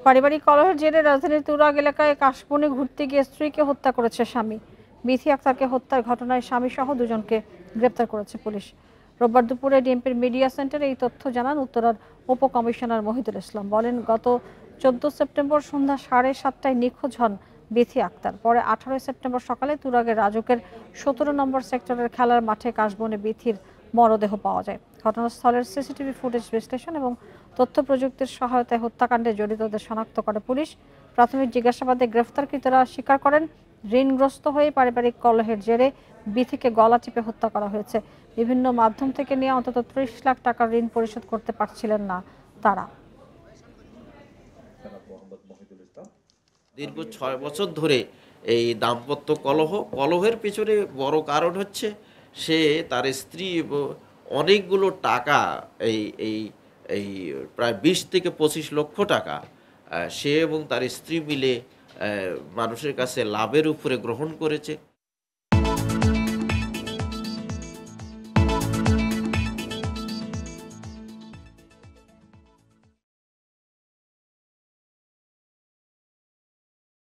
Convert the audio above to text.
পারিবারিক কলহের জেরে রাজধানীর তুরাগ এলাকায় কাশবনে ঘুরতে গিয়ে স্ত্রীকে হত্যা করেছে স্বামী। বিথি আক্তারকে হত্যার ঘটনায় স্বামী সহ দুজনকে গ্রেপ্তার করেছে পুলিশ। রোববার দুপুরে ডিএমপির মিডিয়া সেন্টারে এই তথ্য জানান উত্তরার উপকমিশনার মহিদুল ইসলাম। বলেন, গত 14 সেপ্টেম্বর সন্ধ্যা 7:30টায় নিখোঁজ হন বিথি আক্তার। পরে 18 সেপ্টেম্বর সকালে তুরাগের রাজুকের 17 নম্বর সেক্টরের খেলার মাঠে কাশবনে বিথির মরদেহ পাওয়া যায়। ঘটনাস্থলের সিসিটিভি ফুটেজ বিশ্লেষণ এবং তথ্য প্রযুক্তির সহায়তায় হত্যাকাণ্ডে জড়িতদের শনাক্ত করে পুলিশ। প্রাথমিক জিজ্ঞাসাবাদে গ্রেফতারকৃতরা স্বীকার করেন, ঋণগ্রস্ত হয়ে পারিবারিক কলহের জেরে বিথিকে গলা টিপে হত্যা করা হয়েছে। বিভিন্ন মাধ্যম থেকে নিয়ে অন্তত 30 লাখ টাকার ঋণ পরিশোধ করতে পারছিলেন না তারা। দীর্ঘ 6 বছর ধরে এই দাম্পত্য কলহের পেছনে বড় কারণ হচ্ছে সে তার স্ত্রী অনেকগুলো টাকা এই এই এই প্রায় 20 থেকে 25 লক্ষ টাকা সে এবং তার স্ত্রী মিলে মানুষের কাছে লাভের উপরে গ্রহণ করেছে।